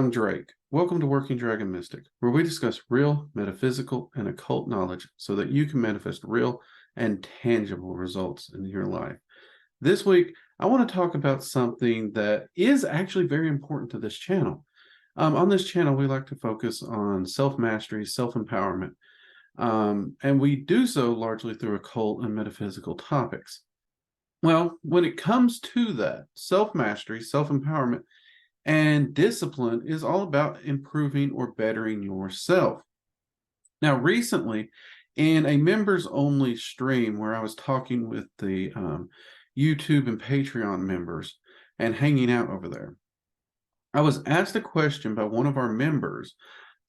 I'm Drake. Welcome to Working Dragon Mystic, where we discuss real, metaphysical, and occult knowledge so that you can manifest real and tangible results in your life. This week, I want to talk about something that is actually very important to this channel. On this channel, we like to focus on self-mastery, self-empowerment, and we do so largely through occult and metaphysical topics. Well, when it comes to that, self-mastery, self-empowerment, and discipline is all about improving or bettering yourself. Now, recently, in a members-only stream where I was talking with the YouTube and Patreon members and hanging out over there, I was asked a question by one of our members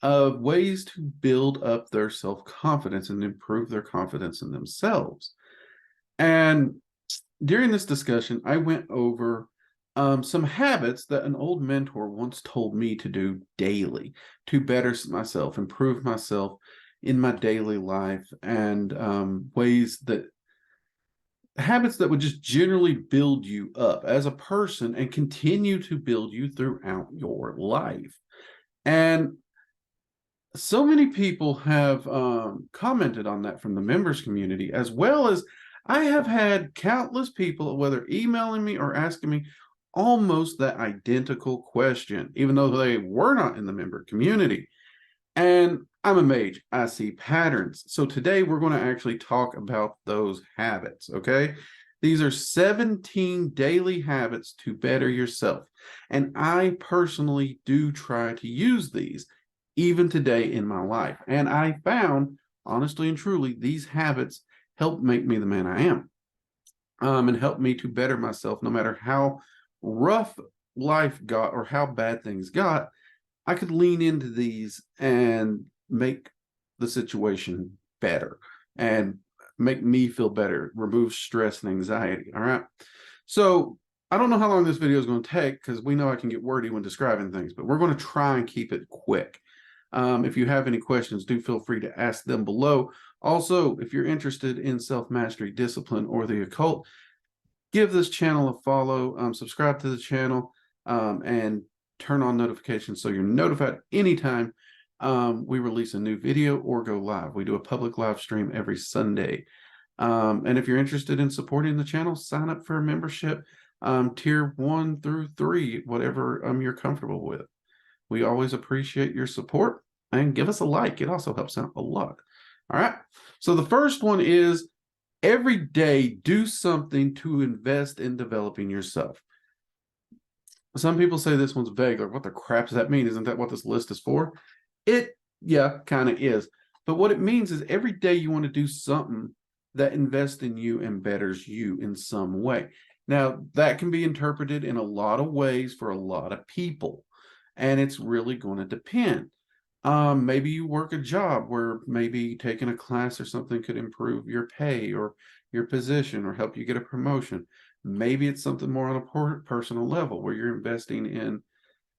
of ways to build up their self-confidence and improve their confidence in themselves. And during this discussion, I went over some habits that an old mentor once told me to do daily to better myself, improve myself in my daily life, and habits that would just generally build you up as a person and continue to build you throughout your life. And so many people have commented on that from the members community, as well as I have had countless people, whether emailing me or asking me almost that identical question, even though they were not in the member community. And I'm a mage. I see patterns. So today we're going to actually talk about those habits, okay? These are 17 daily habits to better yourself. And I personally do try to use these even today in my life. And I found, honestly and truly, these habits help make me the man I am, and help me to better myself no matter how rough life got or how bad things got. I could lean into these and make the situation better and make me feel better, remove stress and anxiety. All right. So I don't know how long this video is going to take because we know I can get wordy when describing things, but we're going to try and keep it quick. If you have any questions, do feel free to ask them below. Also, if you're interested in self-mastery, discipline, or the occult, give this channel a follow, subscribe to the channel, and turn on notifications so you're notified anytime we release a new video or go live. We do a public live stream every Sunday. And if you're interested in supporting the channel, sign up for a membership, tier 1 through 3, whatever you're comfortable with. We always appreciate your support, and give us a like. It also helps out a lot. All right. So the first one is every day do something to invest in developing yourself. Some people say this one's vague. Like, what the crap does that mean? Isn't that what this list is for? Yeah, kind of is. But what it means is every day you want to do something that invests in you and betters you in some way. Now, that can be interpreted in a lot of ways for a lot of people, and it's really going to depend. Maybe you work a job where maybe taking a class or something could improve your pay or your position or help you get a promotion. Maybe it's something more on a personal level where you're investing in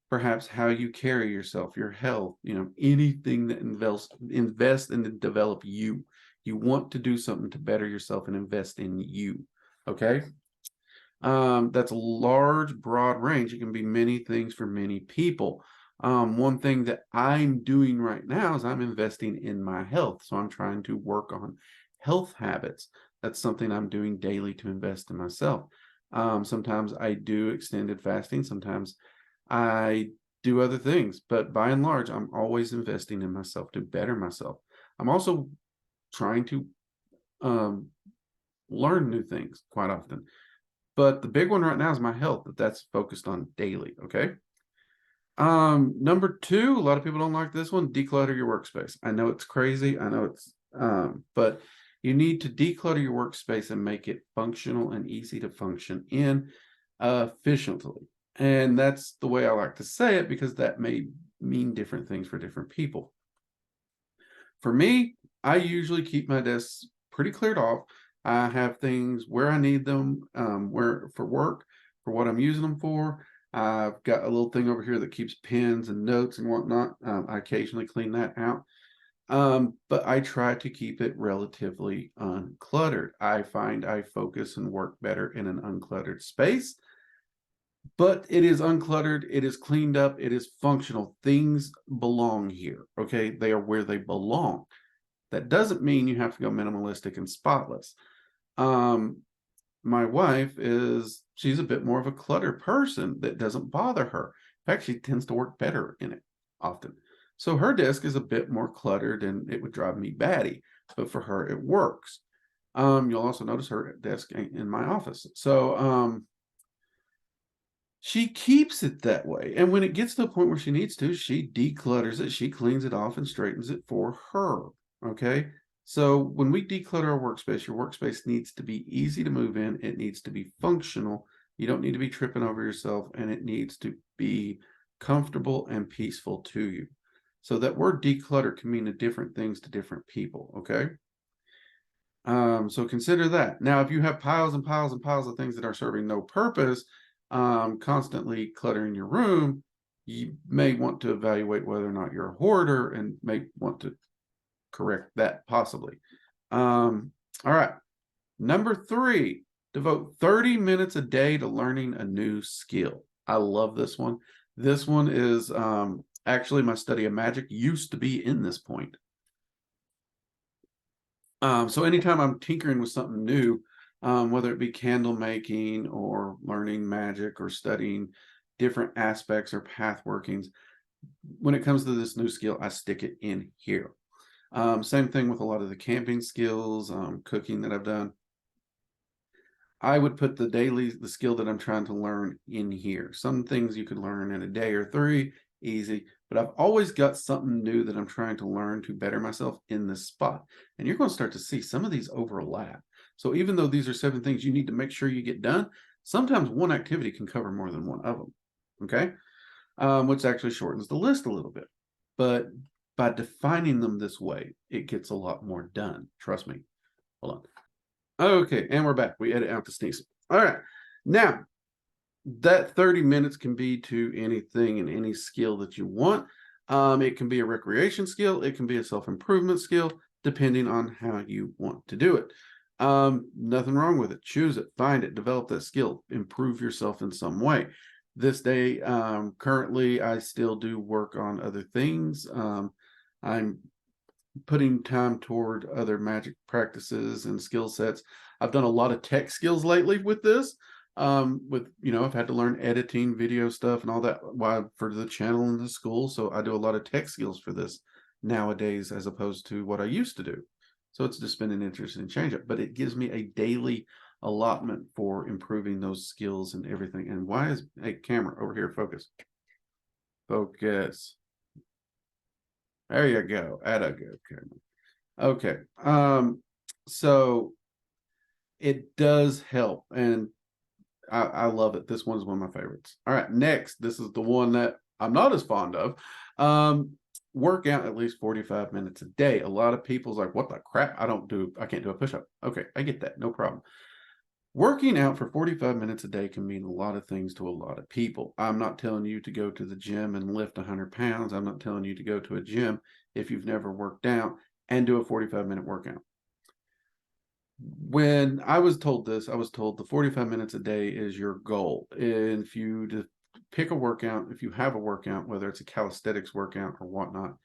perhaps how you carry yourself, your health, anything that invest and develop you. You want to do something to better yourself and invest in you. Okay. That's a large, broad range. It can be many things for many people. One thing that I'm doing right now is I'm investing in my health. So I'm trying to work on health habits. That's something I'm doing daily to invest in myself. Sometimes I do extended fasting. Sometimes I do other things, but by and large, I'm always investing in myself to better myself. I'm also trying to learn new things quite often. But the big one right now is my health, that's focused on daily, okay? Number 2, a lot of people don't like this one, declutter your workspace. I know it's crazy. I know it's, but you need to declutter your workspace and make it functional and easy to function in efficiently. And that's the way I like to say it because that may mean different things for different people. For me, I usually keep my desk pretty cleared off. I have things where I need them, where for work, for what I'm using them for. I've got a little thing over here that keeps pens and notes and whatnot. I occasionally clean that out. But I try to keep it relatively uncluttered. I find I focus and work better in an uncluttered space. but it is uncluttered, it is cleaned up, it is functional. Things belong here, okay? They are where they belong. That doesn't mean you have to go minimalistic and spotless. My wife she's a bit more of a cluttered person that doesn't bother her. In fact, she tends to work better in it often. So her desk is a bit more cluttered and it would drive me batty, but for her, it works. You'll also notice her desk in my office. So, she keeps it that way. And when it gets to the point where she needs to, she declutters it, she cleans it off and straightens it for her. Okay. So when we declutter our workspace, your workspace needs to be easy to move in. It needs to be functional. You don't need to be tripping over yourself, and it needs to be comfortable and peaceful to you. So that word declutter can mean different things to different people. Okay. So consider that. Now, if you have piles and piles and piles of things that are serving no purpose, constantly cluttering your room, you may want to evaluate whether or not you're a hoarder and may want to correct that possibly. All right. Number 3, devote 30 minutes a day to learning a new skill. I love this one. This one is actually my study of Magick used to be in this point. So anytime I'm tinkering with something new, whether it be candle making or learning magic or studying different aspects or path workings, when it comes to this new skill, I stick it in here. Same thing with a lot of the camping skills, cooking that I've done. I would put the skill that I'm trying to learn in here. Some things you could learn in a day or 3, easy, but I've always got something new that I'm trying to learn to better myself in this spot. And you're going to start to see some of these overlap. So even though these are 7 things you need to make sure you get done, sometimes one activity can cover more than one of them. Okay. Which actually shortens the list a little bit. But by defining them this way, it gets a lot more done. Trust me. Hold on. Okay, and we're back. We edit out the sneeze. All right. Now, that 30 minutes can be to anything and any skill that you want. It can be a recreation skill. It can be a self-improvement skill, depending on how you want to do it. Nothing wrong with it. Choose it, find it, develop that skill, improve yourself in some way. This day, currently, I still do work on other things. I'm putting time toward other magic practices and skill sets. I've done a lot of tech skills lately with this. I've had to learn editing, video stuff, and all that for the channel and the school. So I do a lot of tech skills for this nowadays, as opposed to what I used to do. So it's just been an interesting change up, but it gives me a daily allotment for improving those skills and everything. And why is a camera over here? Focus. There you go. At a good camera. Okay. So it does help, and I love it. This one's one of my favorites. All right, next, this is the one that I'm not as fond of. Work out at least 45 minutes a day. A lot of people's like, what the crap? I can't do a push-up. Okay, I get that. No problem. Working out for 45 minutes a day can mean a lot of things to a lot of people. I'm not telling you to go to the gym and lift 100 pounds. I'm not telling you to go to a gym if you've never worked out and do a 45-minute workout. When I was told this, I was told the 45 minutes a day is your goal. And if you pick a workout, if you have a workout, whether it's a calisthenics workout or whatnot,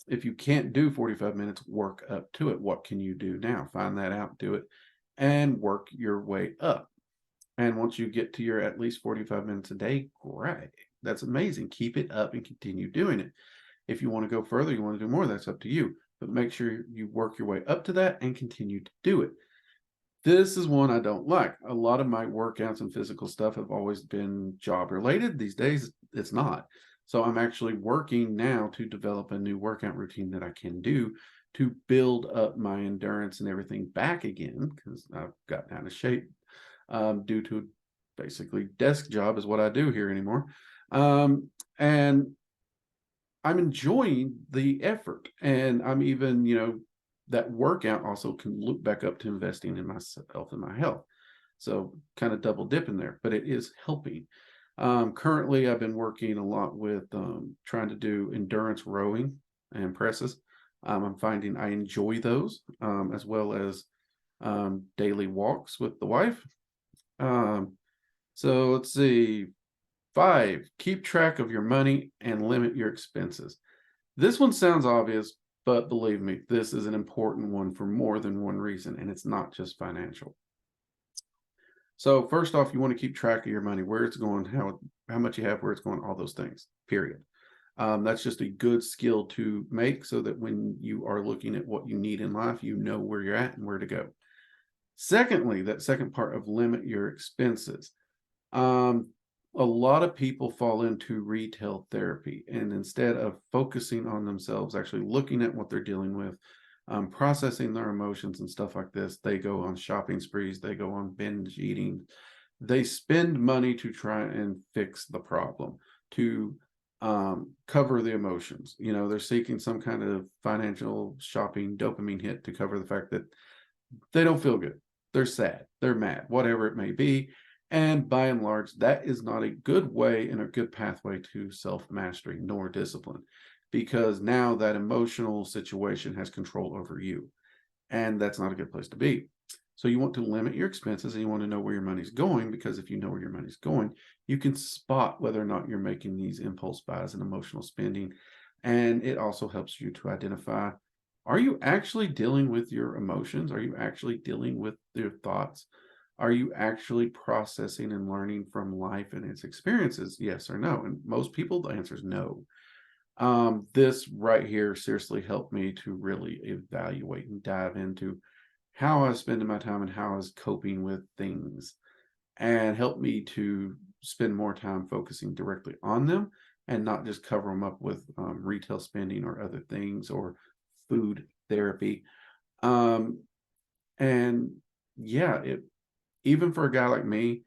if you can't do 45 minutes, work up to it. What can you do now? Find that out, do it, and work your way up. And once you get to your at least 45 minutes a day, great. That's amazing. Keep it up and continue doing it. If you want to go further, you want to do more, that's up to you. But make sure you work your way up to that and continue to do it. This is one I don't like. A lot of my workouts and physical stuff have always been job related. These days, it's not. So I'm actually working now to develop a new workout routine that I can do to build up my endurance and everything back again, because I've gotten out of shape due to basically desk job is what I do here anymore. And I'm enjoying the effort, and I'm even, that workout also can loop back up to investing in myself and my health. So kind of double dipping there, but it is helping. Currently, I've been working a lot with trying to do endurance rowing and presses. I'm finding I enjoy those, as well as daily walks with the wife. So let's see. 5, keep track of your money and limit your expenses. This one sounds obvious, but believe me, this is an important one for more than one reason, and it's not just financial. So first off, you want to keep track of your money, where it's going, how much you have, where it's going, all those things, period. That's just a good skill to make so that when you are looking at what you need in life, you know where you're at and where to go. Secondly, that second part of limit your expenses. A lot of people fall into retail therapy, and instead of focusing on themselves, actually looking at what they're dealing with, processing their emotions and stuff like this, they go on shopping sprees, they go on binge eating, they spend money to try and fix the problem, to cover the emotions. You know, they're seeking some kind of financial shopping dopamine hit to cover the fact that they don't feel good, they're sad, they're mad, whatever it may be. And by and large, that is not a good way and a good pathway to self-mastery nor discipline, because now that emotional situation has control over you, and that's not a good place to be. So you want to limit your expenses, and you want to know where your money's going, because if you know where your money's going, you can spot whether or not you're making these impulse buys and emotional spending. And it also helps you to identify, are you actually dealing with your emotions? Are you actually dealing with your thoughts? Are you actually processing and learning from life and its experiences? Yes or no? And most people, the answer is no. This right here seriously helped me to really evaluate and dive into how I was spending my time and how I was coping with things, and helped me to spend more time focusing directly on them and not just cover them up with retail spending or other things or food therapy. Um, and yeah, even for a guy like me,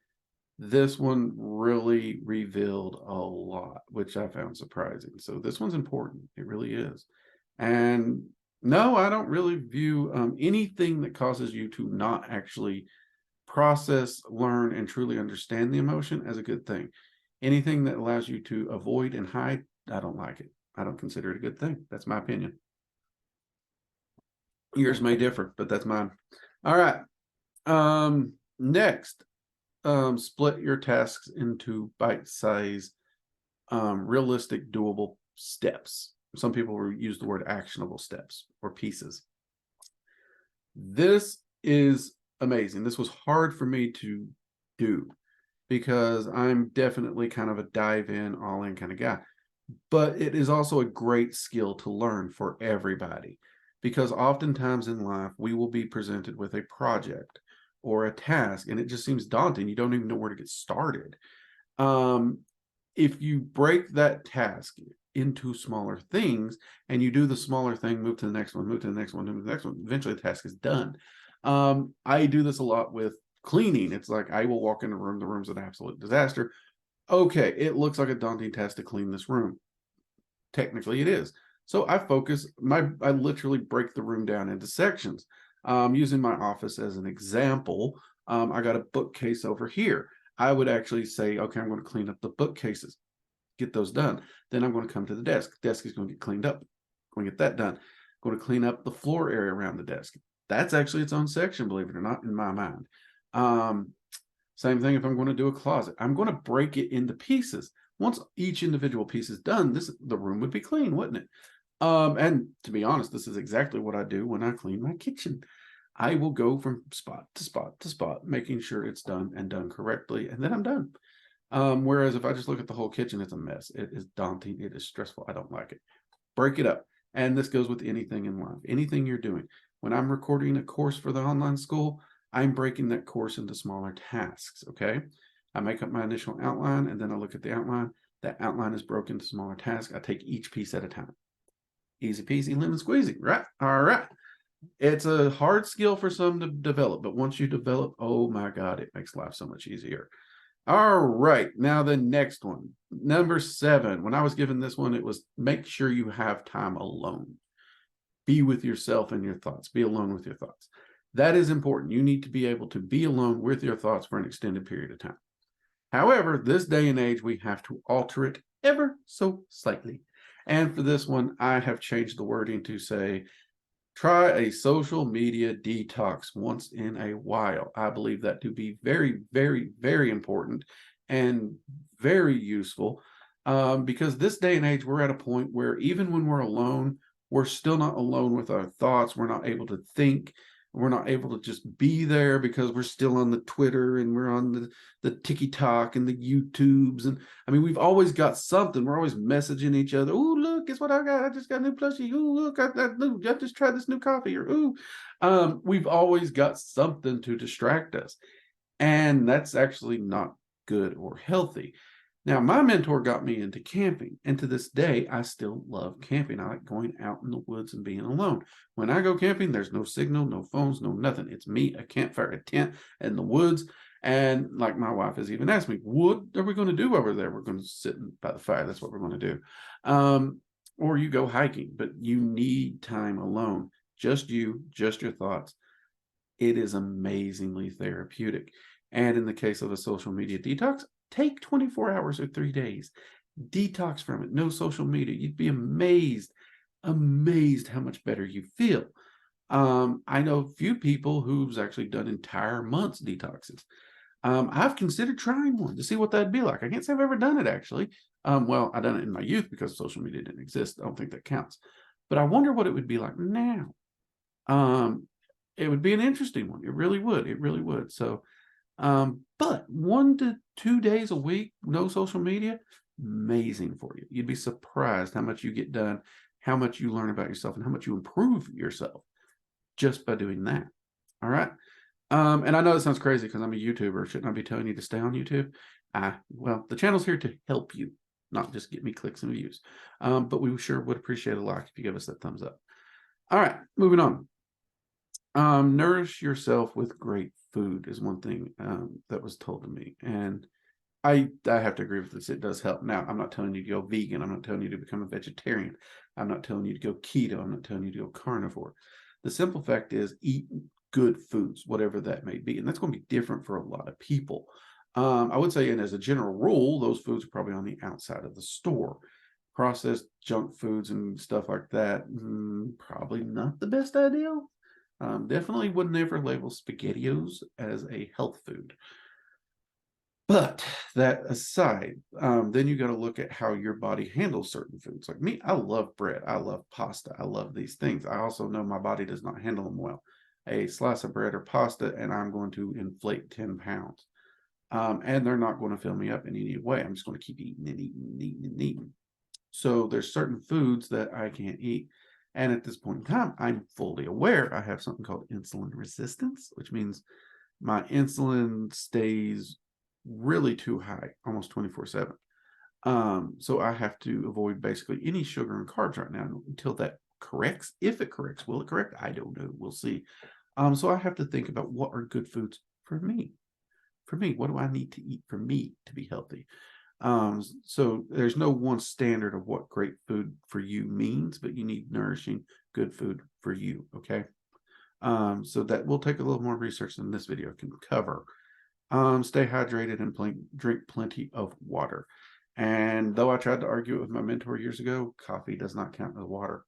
this one really revealed a lot, which I found surprising. So this one's important. It really is. And no, I don't really view anything that causes you to not actually process, learn, and truly understand the emotion as a good thing. Anything that allows you to avoid and hide, I don't like it. I don't consider it a good thing. That's my opinion. Yours may differ, but that's mine. All right. Next, split your tasks into bite-sized, realistic, doable steps. Some people will use the word actionable steps or pieces. This is amazing. This was hard for me to do because I'm definitely kind of a dive in, all in kind of guy. But it is also a great skill to learn for everybody, because oftentimes in life we will be presented with a project or a task and it just seems daunting. You don't even know where to get started. If you break that task into smaller things and you do the smaller thing, move to the next one, move to the next one, move to the next one, eventually the task is done. I do this a lot with cleaning. It's like I will walk in a room, the room's an absolute disaster. Okay, it looks like a daunting task to clean this room. Technically it is. So I literally break the room down into sections. Using my office as an example, I got a bookcase over here. I would actually say, okay, I'm going to clean up the bookcases, get those done. Then I'm going to come to the desk. Desk is going to get cleaned up. Going to get that done. Going to clean up the floor area around the desk. That's actually its own section, believe it or not, in my mind. Same thing if I'm going to do a closet. I'm going to break it into pieces. Once each individual piece is done, the room would be clean, wouldn't it? And to be honest, this is exactly what I do when I clean my kitchen. I will go from spot to spot to spot, making sure it's done and done correctly, and then I'm done. Whereas if I just look at the whole kitchen, it's a mess. It is daunting. It is stressful. I don't like it. Break it up. And this goes with anything in life, anything you're doing. When I'm recording a course for the online school, I'm breaking that course into smaller tasks, okay? I make up my initial outline, and then I look at the outline. That outline is broken into smaller tasks. I take each piece at a time. Easy peasy, lemon squeezy, right? All right. It's a hard skill for some to develop, but once you develop, oh my God, it makes life so much easier. All right, now the next one, number 7. When I was given this one, it was make sure you have time alone. Be with yourself and your thoughts. Be alone with your thoughts. That is important. You need to be able to be alone with your thoughts for an extended period of time. However, this day and age, we have to alter it ever so slightly. And for this one, I have changed the wording to say, Try a social media detox once in a while. I believe that to be very, very, very important and very useful, because this day and age, we're at a point where even when we're alone, we're still not alone with our thoughts. We're not able to think. We're not able to just be there because we're still on the Twitter and we're on the TikTok and the YouTubes. And I mean, we've always got something. We're always messaging each other. Oh, look, guess what I got? I just got a new plushie. Oh, look, I just tried this new coffee. Or, ooh, we've always got something to distract us. And that's actually not good or healthy. Now, my mentor got me into camping, and to this day, I still love camping. I like going out in the woods and being alone. When I go camping, there's no signal, no phones, no nothing. It's me, a campfire, a tent, and the woods. And like my wife has even asked me, what are we going to do over there? We're going to sit by the fire. That's what we're going to do. Or you go hiking, but you need time alone. Just you, just your thoughts. It is amazingly therapeutic. And in the case of a social media detox, take 24 hours or 3 days. Detox from it. No social media. You'd be amazed how much better you feel. I know a few people who's actually done entire months detoxes. I've considered trying one to see what that'd be like. I can't say I've ever done it actually. Well, I done it in my youth because social media didn't exist. I don't think that counts. But I wonder what it would be like now. It would be an interesting one. It really would. It really would. So, but 1 to 2 days a week, no social media, amazing for you. You'd be surprised how much you get done, how much you learn about yourself, and how much you improve yourself just by doing that. All right. And I know it sounds crazy because I'm a YouTuber. Shouldn't I be telling you to stay on YouTube? Well, the channel's here to help you, not just get me clicks and views. But we sure would appreciate a like if you give us that thumbs up. All right, moving on. Nourish yourself with great food is one thing that was told to me, and I have to agree with this. It does help. Now, I'm not telling you to go vegan. I'm not telling you to become a vegetarian. I'm not telling you to go keto. I'm not telling you to go carnivore. The simple fact is, eat good foods, whatever that may be, and that's going to be different for a lot of people. I would say, and as a general rule, those foods are probably on the outside of the store. Processed junk foods and stuff like that, probably not the best idea. Definitely would never label SpaghettiOs as a health food. But that aside, then you got to look at how your body handles certain foods. Like me, I love bread. I love pasta. I love these things. I also know my body does not handle them well. A slice of bread or pasta, and I'm going to inflate 10 pounds. And they're not going to fill me up in any way. I'm just going to keep eating and eating and eating and eating. So there's certain foods that I can't eat. And at this point in time, I'm fully aware I have something called insulin resistance, which means my insulin stays really too high, almost 24/7. So I have to avoid basically any sugar and carbs right now until that corrects. If it corrects, will it correct? I don't know. We'll see. So I have to think about what are good foods for me. For me, what do I need to eat for me to be healthy? So there's no one standard of what great food for you means, but you need nourishing good food for you. Okay. So that will take a little more research than this video can cover. Stay hydrated and drink plenty of water. And though I tried to argue it with my mentor years ago, coffee does not count as water.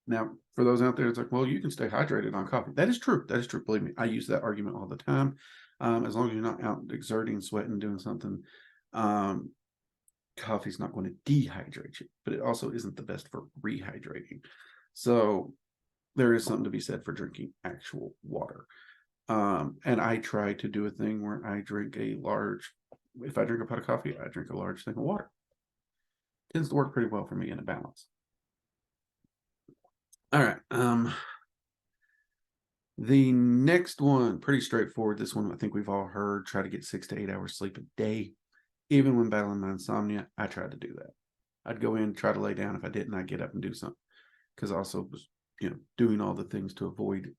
Now, for those out there, it's like, well, you can stay hydrated on coffee. That is true. That is true. Believe me, I use that argument all the time. As long as you're not out exerting, sweating, doing something, coffee's not going to dehydrate you, but it also isn't the best for rehydrating. So there is something to be said for drinking actual water. And I try to do a thing where I drink if I drink a pot of coffee, I drink a large thing of water. It tends to work pretty well for me in a balance. All right. The next one, pretty straightforward. This one I think we've all heard. Try to get 6 to 8 hours sleep a day. Even when battling my insomnia, I tried to do that. I'd go in, try to lay down. If I didn't, I'd get up and do something. Because I also was, doing all the things to avoid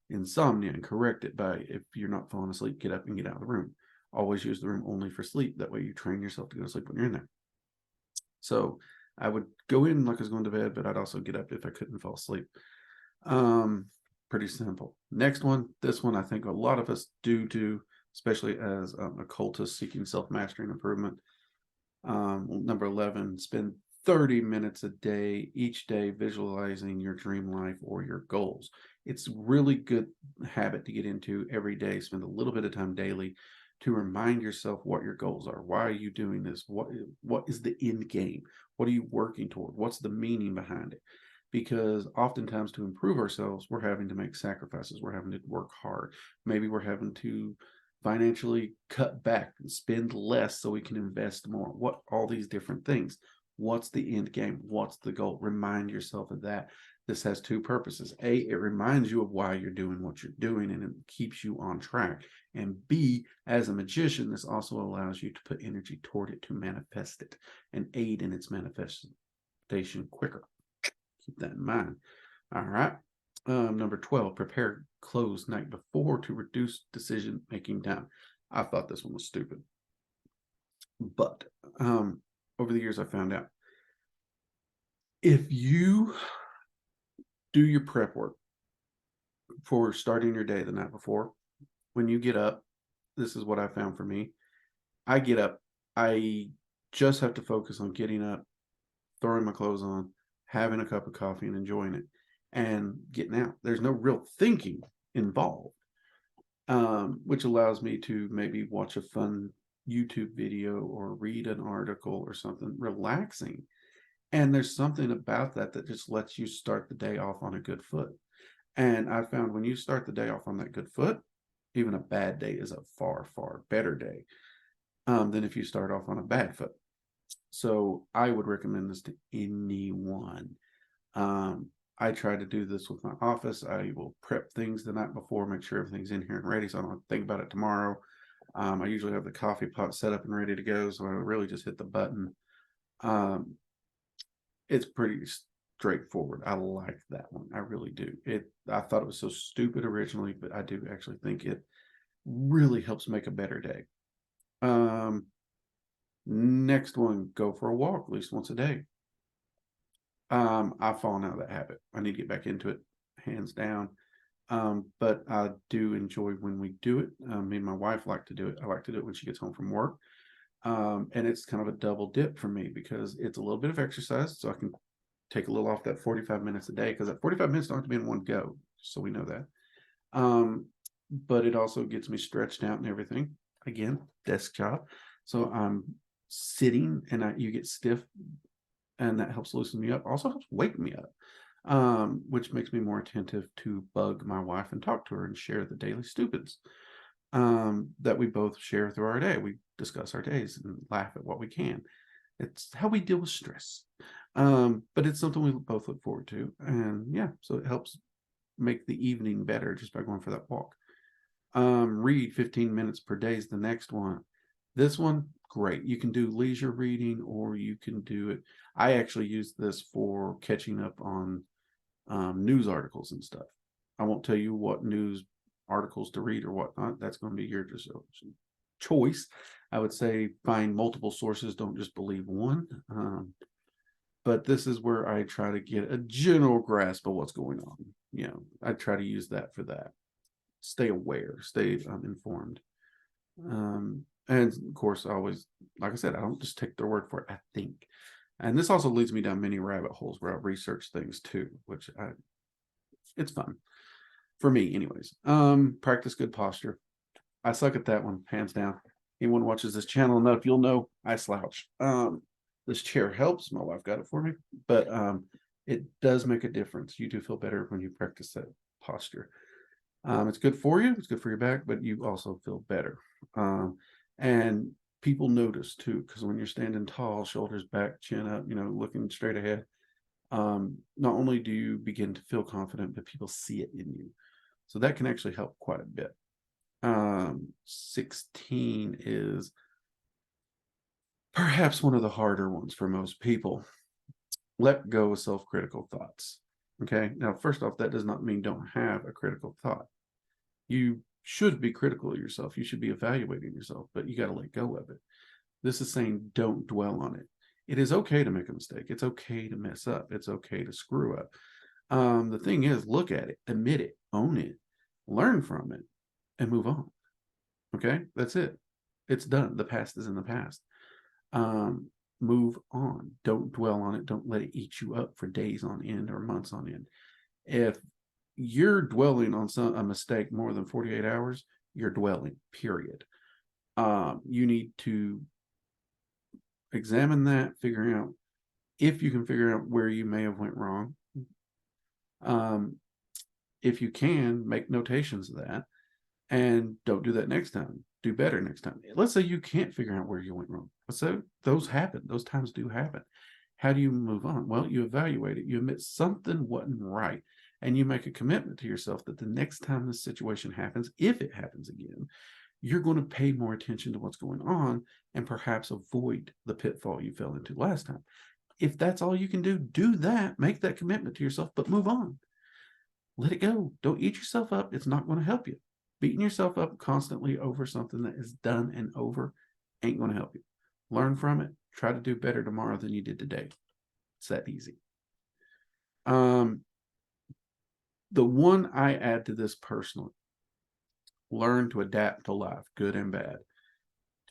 insomnia and correct it by, if you're not falling asleep, get up and get out of the room. Always use the room only for sleep. That way you train yourself to go to sleep when you're in there. So I would go in like I was going to bed, but I'd also get up if I couldn't fall asleep. Pretty simple. Next one, this one I think a lot of us do too, especially as occultists seeking self-mastery and improvement. Number 11, spend 30 minutes a day, each day, visualizing your dream life or your goals. It's really good habit to get into every day. Spend a little bit of time daily to remind yourself what your goals are. Why are you doing this? What is the end game? What are you working toward? What's the meaning behind it? Because oftentimes to improve ourselves, we're having to make sacrifices. We're having to work hard. Maybe we're having to financially cut back and spend less so we can invest more. What all these different things. What's the end game? What's the goal? Remind yourself of that. This has two purposes. A, it reminds you of why you're doing what you're doing and it keeps you on track. And B, as a magician, this also allows you to put energy toward it to manifest it and aid in its manifestation quicker. Keep that in mind. All right. Number 12, prepare clothes night before to reduce decision-making time. I thought this one was stupid. But over the years, I found out if you do your prep work for starting your day the night before, when you get up, this is what I found for me. I get up, I just have to focus on getting up, throwing my clothes on, having a cup of coffee and enjoying it and getting out. There's no real thinking involved, which allows me to maybe watch a fun YouTube video or read an article or something relaxing. And there's something about that that just lets you start the day off on a good foot. And I found when you start the day off on that good foot, even a bad day is a far, far better day than if you start off on a bad foot. So I would recommend this to anyone. I try to do this with my office. I will prep things the night before, make sure everything's in here and ready so I don't think about it tomorrow. I usually have the coffee pot set up and ready to go, so I really just hit the button. It's pretty straightforward. I like that one. I really do. I thought it was so stupid originally, but I do actually think it really helps make a better day. Next one, go for a walk at least once a day. I've fallen out of that habit. I need to get back into it, hands down. But I do enjoy when we do it. Me and my wife like to do it. I like to do it when she gets home from work. And it's kind of a double dip for me because it's a little bit of exercise, so I can take a little off that 45 minutes a day because that 45 minutes don't have to be in one go, so we know that. But it also gets me stretched out and everything. Again, desk job. So I'm sitting and you get stiff and that helps loosen me up. Also helps wake me up, which makes me more attentive to bug my wife and talk to her and share the daily stupids that we both share through our day. We discuss our days and laugh at what we can. It's how we deal with stress. But it's something we both look forward to. And yeah, so it helps make the evening better just by going for that walk. Read 15 minutes per day is the next one. This one, great. You can do leisure reading or you can do it. I actually use this for catching up on news articles and stuff. I won't tell you what news articles to read or whatnot. That's going to be your choice. I would say find multiple sources. Don't just believe one. But this is where I try to get a general grasp of what's going on. You know, I try to use that for that. Stay aware, stay informed. And of course, I always, like I said, I don't just take their word for it. I think. And this also leads me down many rabbit holes where I research things too, which it's fun for me anyways. Practice good posture. I suck at that one, hands down. Anyone watches this channel enough, you'll know I slouch. This chair helps. My wife got it for me, but it does make a difference. You do feel better when you practice that posture. It's good for you. It's good for your back, but you also feel better. And people notice too, because when you're standing tall, shoulders back, chin up, you know, looking straight ahead, not only do you begin to feel confident, but people see it in you. So that can actually help quite a bit. 16 is perhaps one of the harder ones for most people. Let go of self-critical thoughts. Okay. Now, first off, that does not mean don't have a critical thought. You should be critical of yourself. You should be evaluating yourself, but you got to let go of it. This is saying don't dwell on it. It is okay to make a mistake. It's okay to mess up. It's okay to screw up. The thing is, look at it, admit it, own it, learn from it, and move on. Okay, that's it. It's done. The past is in the past. Move on. Don't dwell on it. Don't let it eat you up for days on end or months on end. If you're dwelling on a mistake more than 48 hours, you're dwelling, period. You need to examine that, figuring out if you can figure out where you may have went wrong. If you can, make notations of that, and don't do that next time. Do better next time. Let's say you can't figure out where you went wrong. So those happen. Those times do happen. How do you move on? Well, you evaluate it. You admit something wasn't right, and you make a commitment to yourself that the next time this situation happens, if it happens again, you're going to pay more attention to what's going on and perhaps avoid the pitfall you fell into last time. If that's all you can do, do that. Make that commitment to yourself, but move on. Let it go. Don't eat yourself up. It's not going to help you. Beating yourself up constantly over something that is done and over ain't going to help you. Learn from it. Try to do better tomorrow than you did today. It's that easy. The one I add to this personally, learn to adapt to life, good and bad.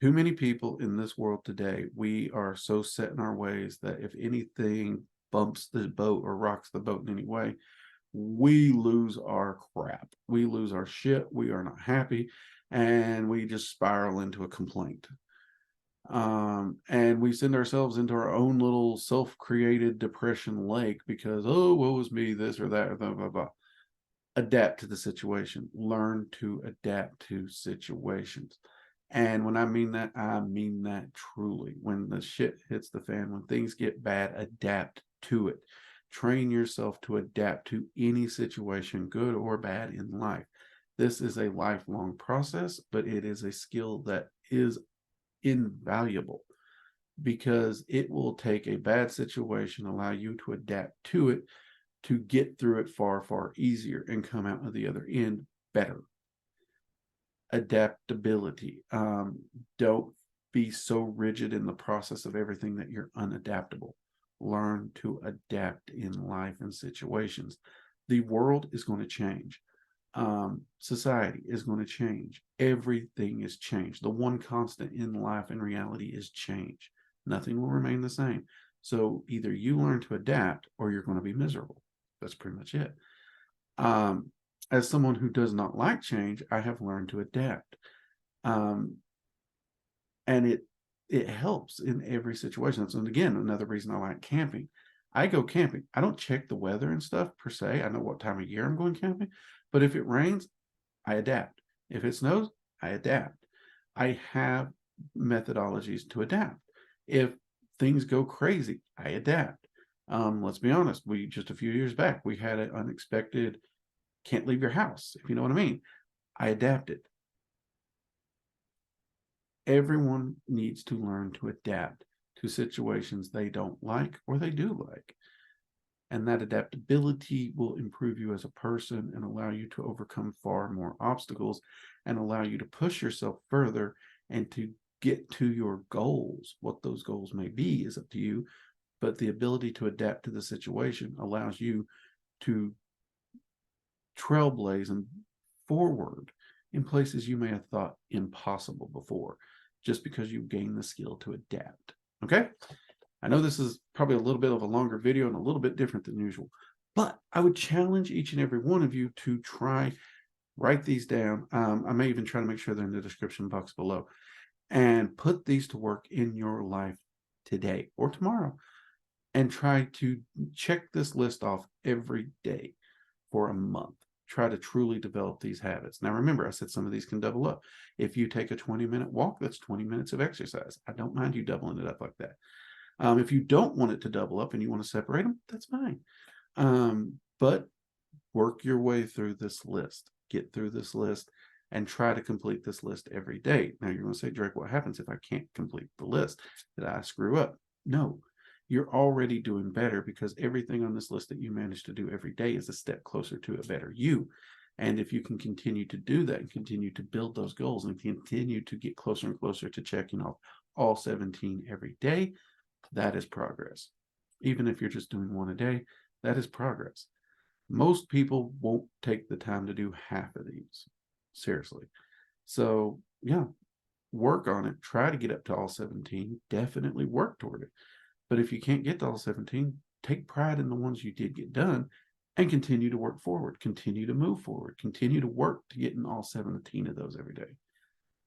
Too many people in this world today, we are so set in our ways that if anything bumps the boat or rocks the boat in any way, we lose our crap. We lose our shit. We are not happy. And we just spiral into a complaint. And we send ourselves into our own little self-created depression lake because, oh, woe is me, this or that, or blah, blah, blah. Adapt to the situation. Learn to adapt to situations. And when I mean that truly. When the shit hits the fan, when things get bad, adapt to it. Train yourself to adapt to any situation, good or bad, in life. This is a lifelong process, but it is a skill that is invaluable because it will take a bad situation, allow you to adapt to it, to get through it far, far easier and come out of the other end better. Adaptability. Don't be so rigid in the process of everything that you're unadaptable. Learn to adapt in life and situations. The world is going to change. Society is going to change. Everything is changed. The one constant in life and reality is change. Nothing will remain the same. So either you learn to adapt or you're going to be miserable. That's pretty much it. As someone who does not like change, I have learned to adapt. And it helps in every situation. So again, another reason I like camping. I go camping. I don't check the weather and stuff per se. I know what time of year I'm going camping. But if it rains, I adapt. If it snows, I adapt. I have methodologies to adapt. If things go crazy, I adapt. Let's be honest. Just a few years back, we had an unexpected can't leave your house, if you know what I mean. I adapted. Everyone needs to learn to adapt to situations they don't like or they do like. And that adaptability will improve you as a person and allow you to overcome far more obstacles and allow you to push yourself further and to get to your goals. What those goals may be is up to you, but the ability to adapt to the situation allows you to trailblaze and forward in places you may have thought impossible before, just because you've gained the skill to adapt. Okay? I know this is probably a little bit of a longer video and a little bit different than usual, but I would challenge each and every one of you to write these down. I may even try to make sure they're in the description box below and put these to work in your life today or tomorrow and try to check this list off every day for a month. Try to truly develop these habits. Now, remember, I said some of these can double up. If you take a 20-minute walk, that's 20 minutes of exercise. I don't mind you doubling it up like that. If you don't want it to double up and you want to separate them, that's fine. But work your way through this list. Get through this list and try to complete this list every day. Now, you're going to say, Drake, what happens if I can't complete the list? Did I screw up? No. You're already doing better because everything on this list that you manage to do every day is a step closer to a better you. And if you can continue to do that and continue to build those goals and continue to get closer and closer to checking off all 17 every day, that is progress. Even if you're just doing one a day, that is progress. Most people won't take the time to do half of these. Seriously. So, yeah, work on it, try to get up to all 17, definitely work toward it. But if you can't get to all 17, take pride in the ones you did get done and continue to work forward, continue to move forward, continue to work to get in all 17 of those every day.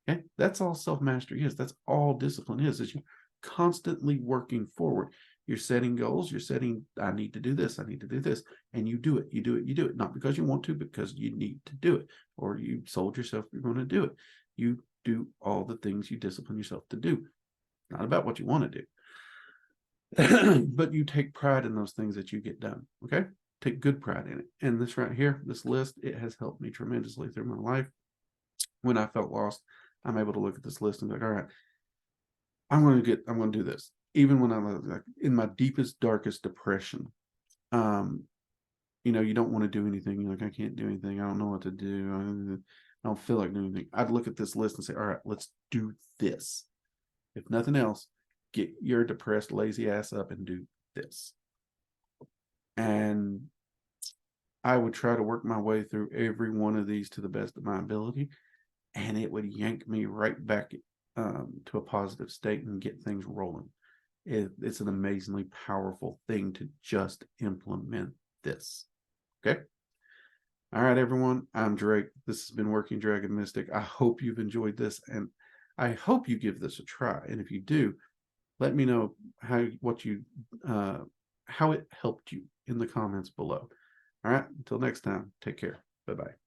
Okay, that's all self-mastery is. That's all discipline is you constantly working forward. You're setting goals, you're setting, I need to do this, I need to do this, and you do it, you do it, you do it, not because you want to, because you need to do it, or you sold yourself, you're going to do it. You do all the things you discipline yourself to do. Not about what you want to do, but you take pride in those things that you get done. Okay, take good pride in it. And this right here, this list, it has helped me tremendously through my life. When I felt lost, I'm able to look at this list and be like, all right, I'm going to do this. Even when I'm like in my deepest, darkest depression, you know, you don't want to do anything. You're like, I can't do anything. I don't know what to do. I don't feel like doing anything. I'd look at this list and say, all right, let's do this. If nothing else, get your depressed, lazy ass up and do this. And I would try to work my way through every one of these to the best of my ability. And it would yank me right back to a positive state and get things rolling. It's an amazingly powerful thing to just implement this. Okay. All right, everyone. I'm Drake. This has been Working Dragon Mystic. I hope you've enjoyed this, and I hope you give this a try. And if you do, let me know how it helped you in the comments below. All right. Until next time, take care. Bye-bye.